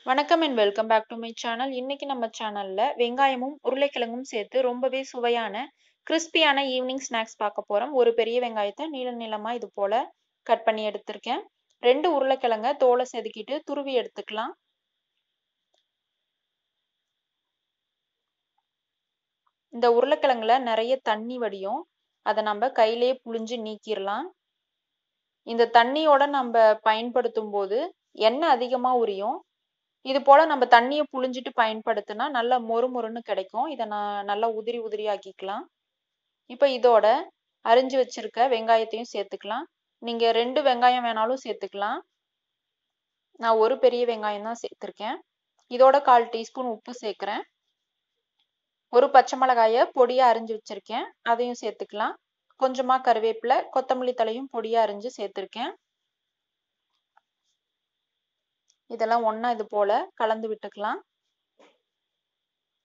வணக்கம் and welcome back to my channel. இன்னைக்கு நம்ம சேனல்ல வெங்காயமும் உருளைக்கிழங்கும் சேர்த்து ரொம்பவே சுவையான கிறிஸ்பியான ஈவினிங் ஸ்நாக்ஸ் பார்க்க போறோம். ஒரு பெரிய வெங்காயத்தை நீள நீளமா இது போல கட் பண்ணி எடுத்திருக்கேன். 2 உருளைக்கிழங்க தோலை செதுக்கிட்டு துருவி எடுத்துக்கலாம். இந்த உருளைக்கிழங்குல நிறைய தண்ணி வடியும். அதை நம்ம கையிலேயே புழிஞ்சு நீக்கிடலாம். இந்த தண்ணியோட நம்ம பயன்படுத்தும் போது எண்ணெய் அதிகமா உரியும். இது போல நம்ம தண்ணியை புழிஞ்சிட்டு பயன்படுத்தினா நல்லா மொறு மொறுன்னு கிடைக்கும். இதை நான் நல்லா உதிரி உதிரி ஆக்கிக்கலாம். இப்போ இதோட அரிஞ்சு வச்சிருக்க வெங்காயத்தையும் சேர்த்துக்கலாம். நீங்க 2 வெங்காயம் வேணாலும் சேர்த்துக்கலாம். நான் ஒரு பெரிய வெங்காயம் தான் சேர்த்திருக்கேன். இதோட 1/4 டீஸ்பூன் உப்பு சேர்க்கிறேன். ஒரு பச்சை மிளகாயை பொடியா அரிஞ்சு வச்சிருக்கேன், அதையும் சேர்த்துக்கலாம். கொஞ்சமா கருவேப்பிலை, கொத்தமல்லி தலையும் பொடியா அரிஞ்சு சேர்த்திருக்கேன். இதெல்லாம் ஒண்ணா இது போல கலந்து விட்டுக்கலாம்.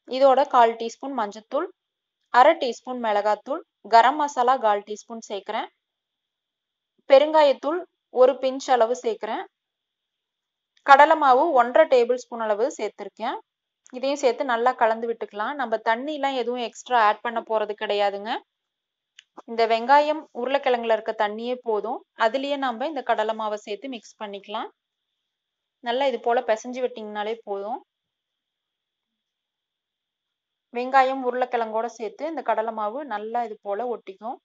இதோட 1/4 டீஸ்பூன் மஞ்சத்தூள், 1/2 டீஸ்பூன் மிளகாத்தூள், கரம் மசாலா 1/4 டீஸ்பூன் சேர்க்கிறேன். பெருங்காயத்தூள் ஒரு பிஞ்ச் அளவு சேர்க்கிறேன். கடலை மாவு 1/2 டேபிள் ஸ்பூன் அளவு சேர்த்திருக்கேன். இதையும் சேர்த்து நல்லா கலந்து விட்டுக்கலாம். நம்ம தண்ணி எல்லாம் எதுவும் எக்ஸ்ட்ரா ஆட் பண்ண போறது கிடையாதுங்க. இந்த வெங்காயம் உருளைக்கிழங்குல இருக்க தண்ணியே போதும். அதுலயே நம்ம இந்த கடலை மாவை சேர்த்து மிக்ஸ் பண்ணிக்கலாம். நல்லா இது போல பிசைஞ்சு விட்டீங்கனாலே போதும். வெங்காயம் உருளைக்கிழங்கோட சேர்த்து இந்த கடலை மாவு நல்லா இது போல ஒட்டிக்கும்.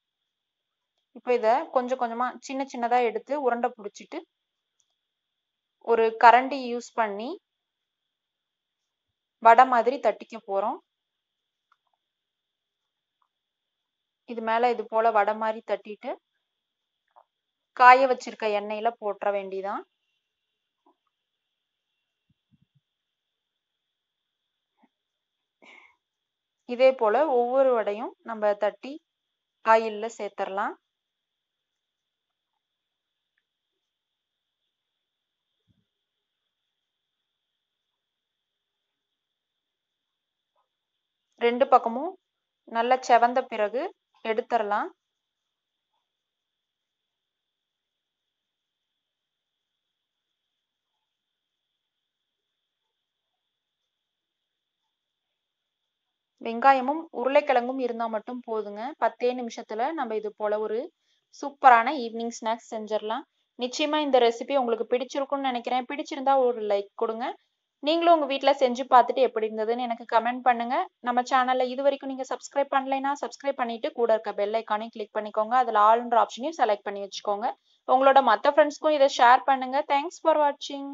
இப்போ இதை கொஞ்சம் கொஞ்சமா சின்ன சின்னதா எடுத்து உருண்டை பிடிச்சிட்டு ஒரு கரண்டி யூஸ் பண்ணி வடை மாதிரி தட்டிக்க போறோம். இது மேல இது போல வடை மாதிரி தட்டிட்டு காய வச்சிருக்க எண்ணெயில போட்டுற வேண்டியதான். இதே போல ஒவ்வொரு வடையும் நம்ம தட்டி ஆயில்ல சேர்த்துடலாம். ரெண்டு பக்கமும் நல்லா செவந்த பிறகு எடுத்துடலாம். வெங்காயமும் உருளைக்கிழங்கும் இருந்தா மட்டும் போதுங்க. 10 நிமிஷத்துல நம்ம இது போல ஒரு சூப்பரான ஈவினிங் ஸ்நாக்ஸ் செஞ்சிடலாம். நிச்சயமா இந்த ரெசிபி உங்களுக்கு பிடிச்சிருக்கும்னு நினைக்கிறேன். பிடிச்சிருந்தா ஒரு லைக் கொடுங்க. நீங்களும் உங்க வீட்ல செஞ்சு பார்த்துட்டு எப்படி இருந்ததுன்னு எனக்கு கமெண்ட் பண்ணுங்க. நம்ம சேனல்ல இது வரைக்கும் நீங்க சப்ஸ்கிரைப் பண்ணலைன்னா சப்ஸ்கிரைப் பண்ணிட்டு கூட இருக்க பெல் ஐக்கானையும் கிளிக் பண்ணிக்கோங்க. அதுல ஆல்ன்ற ஆப்ஷனையும் செலக்ட் பண்ணி வச்சுக்கோங்க. உங்களோட மற்ற ஃப்ரெண்ட்ஸ்க்கும் இதை ஷேர் பண்ணுங்க. தேங்க்ஸ் ஃபார் வாட்சிங்.